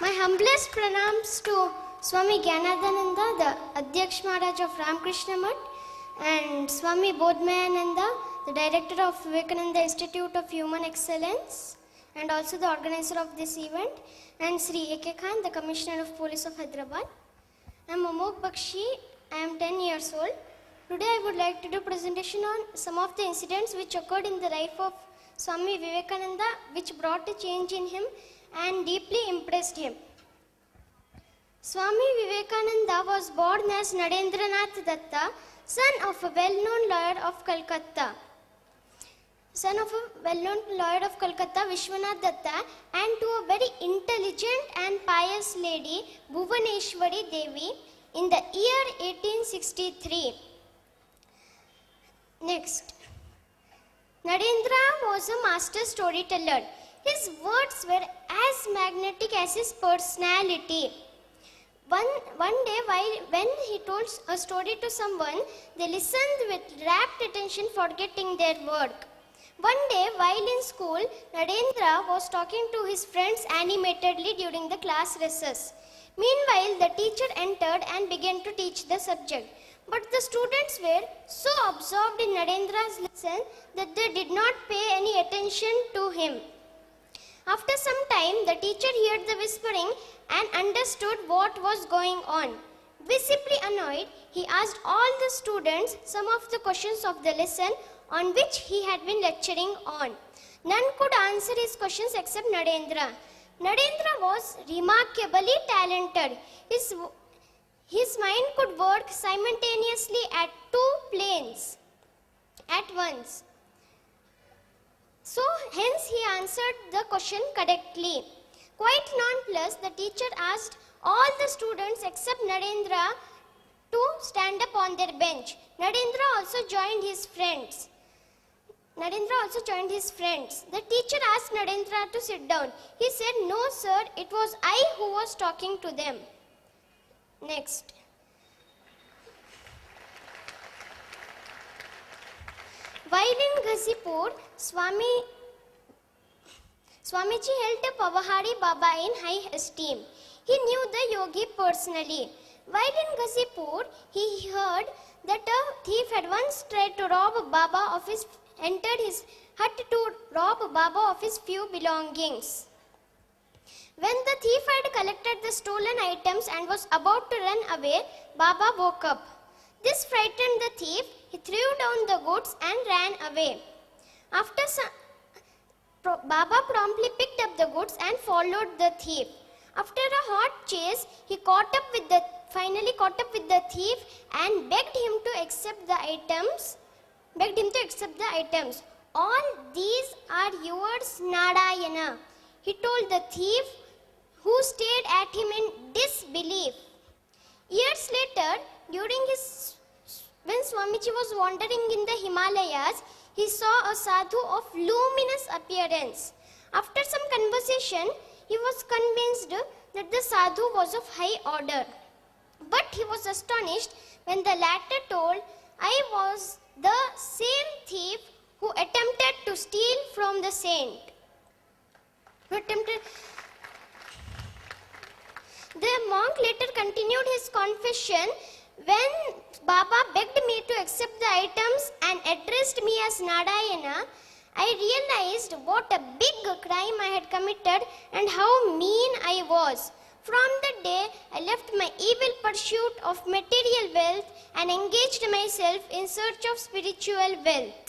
My humblest pranams to Swami Vivekananda, the Adhyaksh Maharaj of Ramakrishna Math, and Swami Bodhmayananda, the director of Vivekananda Institute of Human Excellence, and also the organizer of this event, and Sri A.K. Khan, the Commissioner of Police of Hyderabad. I am Amogh. I am 10 years old. Today I would like to do a presentation on some of the incidents which occurred in the life of Swami Vivekananda, which brought a change in him and deeply impressed him. Swami Vivekananda was born as Narendranath Datta, son of a well-known lawyer of Calcutta. Vishwanath Datta, and to a very intelligent and pious lady, Bhuvaneshwari Devi, in the year 1863. Next, Narendra was a master storyteller. His words were as magnetic as his personality. One day, when he told a story to someone, they listened with rapt attention, forgetting their work. One day, while in school, Narendra was talking to his friends animatedly during the class recess. Meanwhile, the teacher entered and began to teach the subject. But the students were so absorbed in Narendra's lesson that they did not pay any attention to him. After some time, the teacher heard the whispering and understood what was going on. Visibly annoyed, he asked all the students some of the questions of the lesson on which he had been lecturing on. None could answer his questions except Narendra. Narendra was remarkably talented. His mind could work simultaneously at two planes at once. So, hence he answered the question correctly. Quite nonplussed, the teacher asked all the students except Narendra to stand up on their bench. Narendra also joined his friends. The teacher asked Narendra to sit down. He said, "No, sir, it was I who was talking to them." Next. While in Ghazipur, Swamiji held a Pavahari Baba in high esteem. He knew the yogi personally. While in Ghazipur, he heard that a thief had once tried to entered his hut to rob Baba of his few belongings. When the thief had collected the stolen items and was about to run away, Baba woke up. This frightened the thief. He threw down the goods and ran away. Baba promptly picked up the goods and followed the thief. After a hot chase, he finally caught up with the thief and begged him to accept the items. "All these are yours, Narayana," he told the thief, who stared at him in disbelief. Years later, when Swamiji was wandering in the Himalayas, he saw a sadhu of luminous appearance. After some conversation, he was convinced that the sadhu was of high order. But he was astonished when the latter told, "I was the same thief who attempted to steal from the saint." The monk later continued his confession, "When Baba begged me to accept the items and addressed me as Narayana, I realized what a big crime I had committed and how mean I was. From that day, I left my evil pursuit of material wealth and engaged myself in search of spiritual wealth."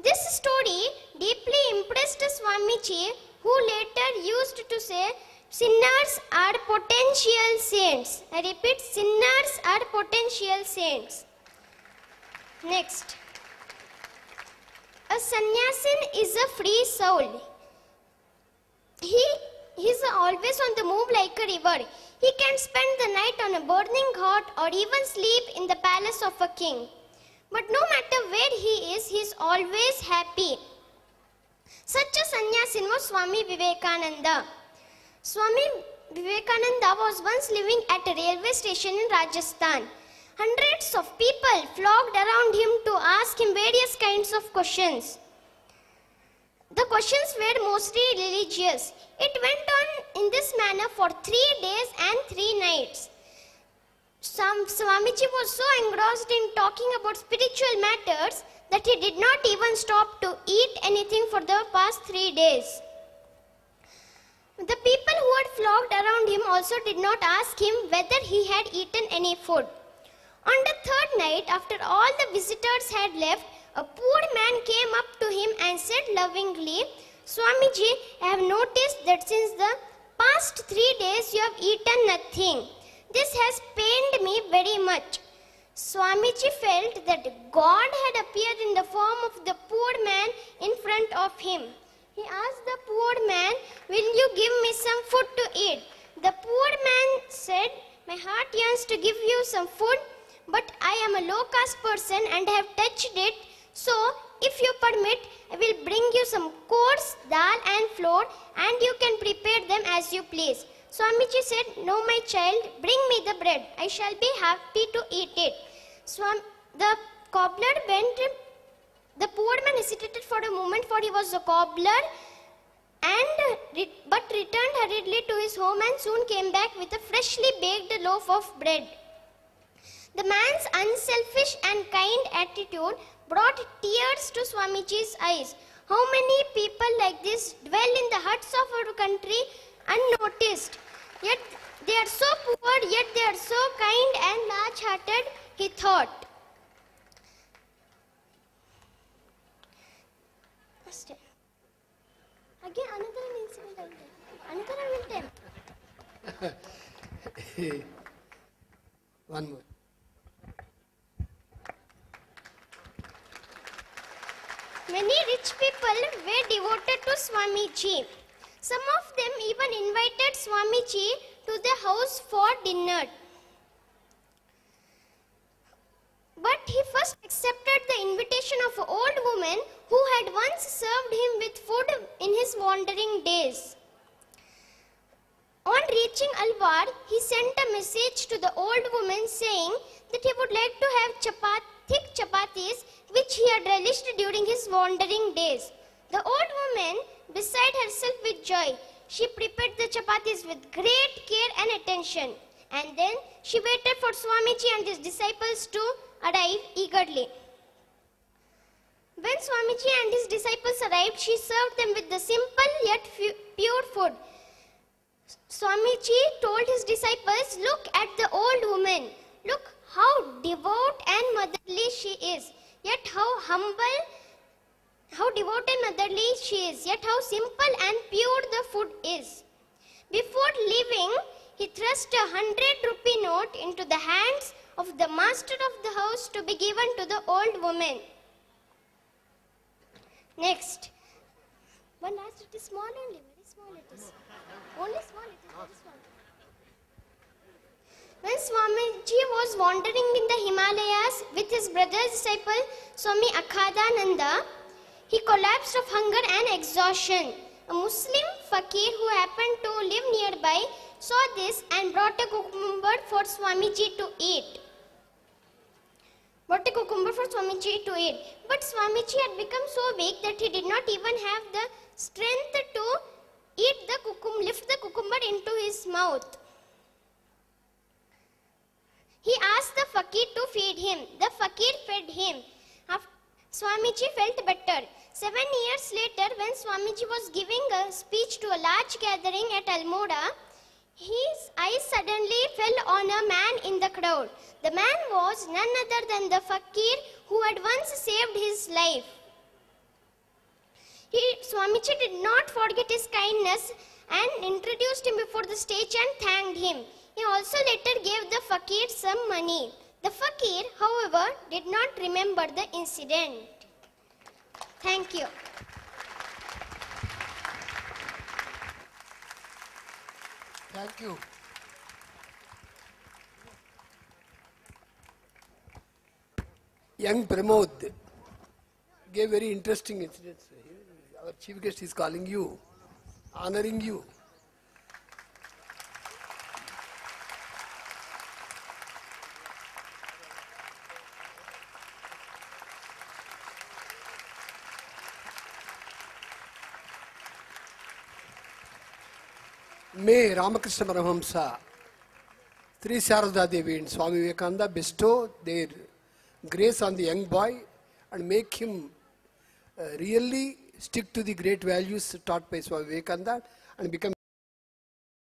This story deeply impressed Swamiji, who later used to say, "Sinners are potential saints." I repeat, sinners are potential saints. Next. A sannyasin is a free soul. He is always on the move like a river. He can spend the night on a burning hot or even sleep in the palace of a king. But no matter where he is always happy. Such a sannyasin was Swami Vivekananda. Swami Vivekananda was once living at a railway station in Rajasthan. Hundreds of people flocked around him to ask him various kinds of questions. The questions were mostly religious. It went on in this manner for 3 days and 3 nights. Swamiji was so engrossed in talking about spiritual matters that he did not even stop to eat anything for the past 3 days. The people who had flocked around him also did not ask him whether he had eaten any food. On the 3rd night, after all the visitors had left, a poor man came up to him and said lovingly, "Swamiji, I have noticed that since the past 3 days you have eaten nothing. This has pained me very much." Swamiji felt that God had appeared in the form of the poor man in front of him. He asked the poor man, "Will you give me some food to eat?" The poor man said, "My heart yearns to give you some food, but I am a low-caste person and have touched it. So, if you permit, I will bring you some coarse dal and flour, and you can prepare them as you please." Swamiji said, "No, my child, bring me the bread. I shall be happy to eat it." The cobbler went. The poor man hesitated for a moment, for he was a cobbler, but returned hurriedly to his home and soon came back with a freshly baked loaf of bread. The man's unselfish and kind attitude brought tears to Swamiji's eyes. How many people like this dwell in the huts of our country unnoticed? Yet they are so poor, yet they are so kind and large-hearted, he thought. Again, another incident. Another I will tell. One more. Many rich people were devoted to Swamiji. Some of them even invited Swamiji to their house for dinner. But he first accepted the invitation of an old woman who had once served him with food in his wandering days. On reaching Alwar, he sent a message to the old woman saying that he would like to have thick chapatis which he had relished during his wandering days. The old woman, beside herself with joy, she prepared the chapatis with great care and attention, and then she waited for Swamiji and his disciples to arrive eagerly. When Swamiji and his disciples arrived, she served them with the simple yet pure food. Swamiji told his disciples, "Look at the old woman. Look how devout and motherly she is. Yet how humble, how devout and motherly she is. Yet how simple and pure the food is." Before leaving, he thrust a 100-rupee note into the hands of the master of the house to be given to the old woman. Next. One last, it is small only, very small it is. Only small, it is very small. When Swamiji was wandering in the Himalayas with his brother's disciple, Swami Akhadananda, he collapsed of hunger and exhaustion. A Muslim fakir who happened to live nearby saw this and brought a cucumber for Swamiji to eat. But Swamiji had become so weak that he did not even have the strength to lift the cucumber into his mouth. He asked the fakir to feed him. The fakir fed him. Swamiji felt better. 7 years later, when Swamiji was giving a speech to a large gathering at Almora, his eyes suddenly fell on a man in the crowd. The man was none other than the fakir who had once saved his life. Swamiji did not forget his kindness and introduced him before the stage and thanked him. He also later gave the fakir some money. The fakir, however, did not remember the incident. Thank you. Thank you. Young Pramod gave very interesting incidents. Our chief guest is calling you, honoring you. May Ramakrishna Paramahamsa, Sri Sarada Devi and Swami Vivekananda bestow their grace on the young boy and make him really stick to the great values taught by Swami Vivekananda and become